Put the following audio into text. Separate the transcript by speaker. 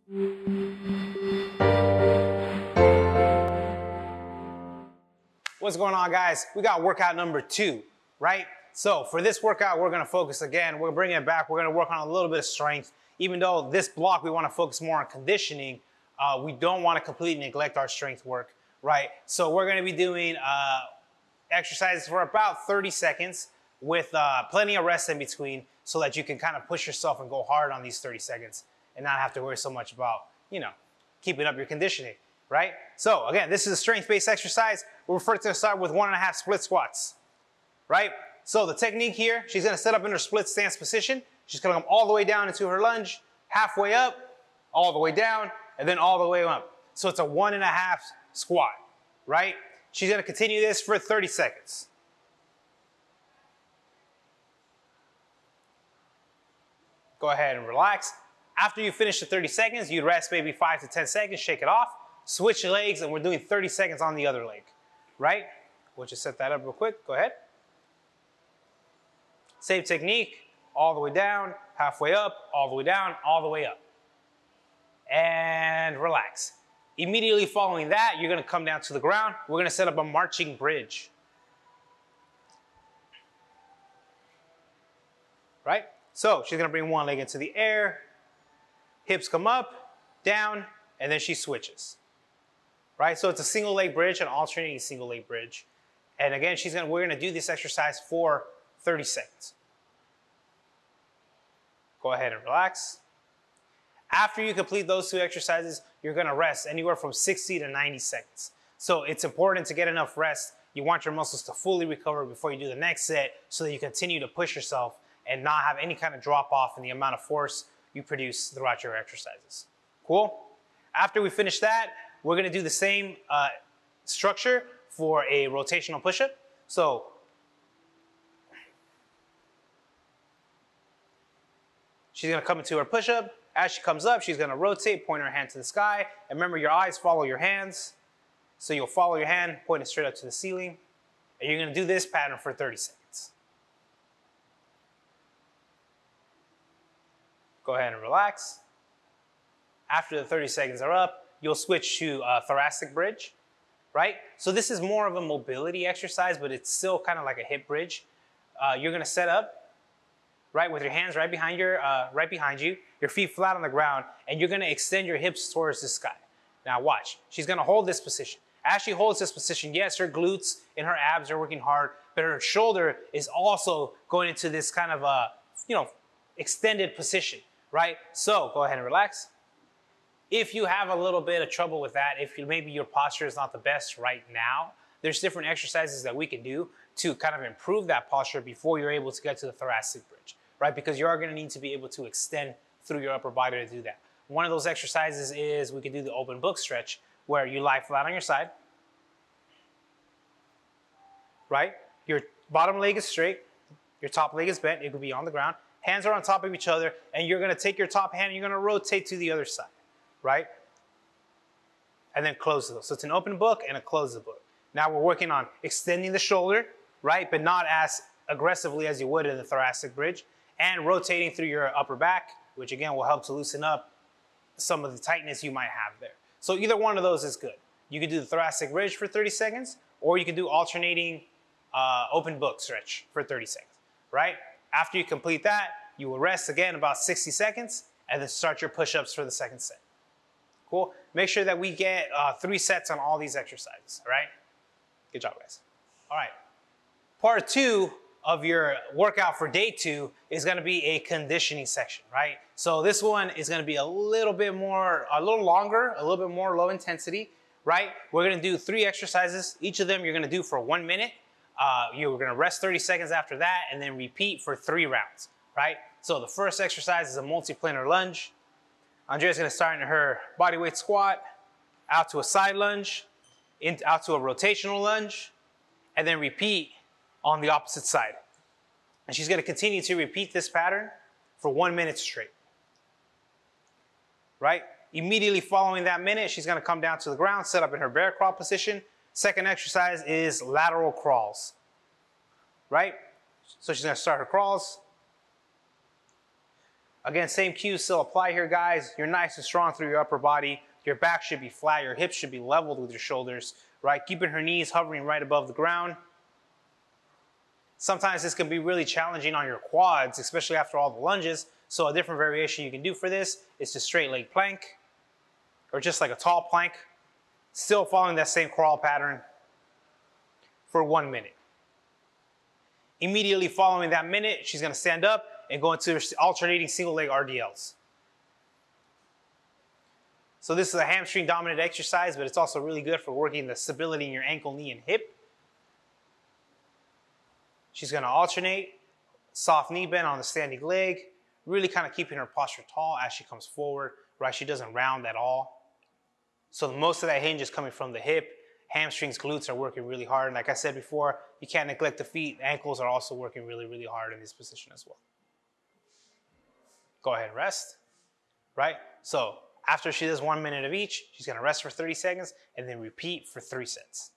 Speaker 1: What's going on, guys? We got workout number 2, right? So for this workout, we're gonna focus again. We're bringing it back. We're gonna work on a little bit of strength. Even though this block, we wanna focus more on conditioning, we don't wanna completely neglect our strength work, right? So we're gonna be doing exercises for about 30 seconds with plenty of rest in between so that you can kind of push yourself and go hard on these 30 seconds and not have to worry so much about, keeping up your conditioning, right? So again, this is a strength-based exercise. We're first gonna start with 1.5 split squats, right? So the technique here, she's gonna set up in her split stance position. She's gonna come all the way down into her lunge, halfway up, all the way down, and then all the way up. So it's a 1.5 squat, right? She's gonna continue this for 30 seconds. Go ahead and relax. After you finish the 30 seconds, you rest maybe 5 to 10 seconds, shake it off, switch your legs, and we're doing 30 seconds on the other leg, right? We'll just set that up real quick. Go ahead. Same technique, all the way down, halfway up, all the way down, all the way up. And relax. Immediately following that, you're gonna come down to the ground. We're gonna set up a marching bridge. Right? So she's gonna bring one leg into the air, hips come up, down, and then she switches. Right? So it's a single leg bridge, an alternating single leg bridge. And again, we're gonna do this exercise for 30 seconds. Go ahead and relax. After you complete those 2 exercises, you're gonna rest anywhere from 60 to 90 seconds. So it's important to get enough rest. You want your muscles to fully recover before you do the next set so that you continue to push yourself and not have any kind of drop off in the amount of force you produce throughout your exercises. Cool? After we finish that, we're gonna do the same structure for a rotational push-up. So she's gonna come into her push-up. As she comes up, she's gonna rotate, point her hand to the sky. And remember, your eyes follow your hands. So you'll follow your hand, point it straight up to the ceiling. And you're gonna do this pattern for 30 seconds. Go ahead and relax. After the 30 seconds are up, you'll switch to thoracic bridge, right? So this is more of a mobility exercise, but it's still kind of like a hip bridge. You're gonna set up, right, with your hands right behind you, your feet flat on the ground, and you're gonna extend your hips towards the sky. Now watch, she's gonna hold this position. As she holds this position, yes, her glutes and her abs are working hard, but her shoulder is also going into this kind of extended position, right? So go ahead and relax. If you have a little bit of trouble with that, if maybe your posture is not the best right now, there's different exercises that we can do to kind of improve that posture before you're able to get to the thoracic bridge, right? Because you are gonna need to be able to extend through your upper body to do that. One of those exercises is we can do the open book stretch where you lie flat on your side, right? Your bottom leg is straight, your top leg is bent, it could be on the ground. Hands are on top of each other, and you're gonna take your top hand and you're gonna rotate to the other side, right? And then close those. So it's an open book and a close the book. Now we're working on extending the shoulder, right? But not as aggressively as you would in the thoracic bridge, and rotating through your upper back, which again will help to loosen up some of the tightness you might have there. So either one of those is good. You can do the thoracic bridge for 30 seconds, or you can do alternating open book stretch for 30 seconds, right? After you complete that, you will rest again about 60 seconds, and then start your push-ups for the second set. Cool? Make sure that we get 3 sets on all these exercises, all right? Good job, guys. All right. Part 2 of your workout for day 2 is gonna be a conditioning section, right? So this one is gonna be a little longer, a little bit more low intensity, right? We're gonna do 3 exercises. Each of them you're gonna do for 1 minute. You're gonna rest 30 seconds after that and then repeat for 3 rounds, right? So the first exercise is a multi-planar lunge. Andrea's gonna start in her bodyweight squat, out to a side lunge, out to a rotational lunge, and then repeat on the opposite side. And she's gonna continue to repeat this pattern for 1 minute straight, right? Immediately following that minute, she's gonna come down to the ground, set up in her bear crawl position. Second exercise is lateral crawls, right? So she's gonna start her crawls. Again, same cues still apply here, guys. You're nice and strong through your upper body. Your back should be flat. Your hips should be leveled with your shoulders, right? Keeping her knees hovering right above the ground. Sometimes this can be really challenging on your quads, especially after all the lunges. So a different variation you can do for this is to straight leg plank, or just like a tall plank, still following that same crawl pattern for 1 minute. Immediately following that minute, she's gonna stand up and go into alternating single leg RDLs. So this is a hamstring dominant exercise, but it's also really good for working the stability in your ankle, knee, and hip. She's gonna alternate, soft knee bend on the standing leg, really kind of keeping her posture tall as she comes forward, right? She doesn't round at all. So most of that hinge is coming from the hip. Hamstrings, glutes are working really hard. And like I said before, you can't neglect the feet. Ankles are also working really, really hard in this position as well. Go ahead and rest, right? So after she does 1 minute of each, she's gonna rest for 30 seconds and then repeat for 3 sets.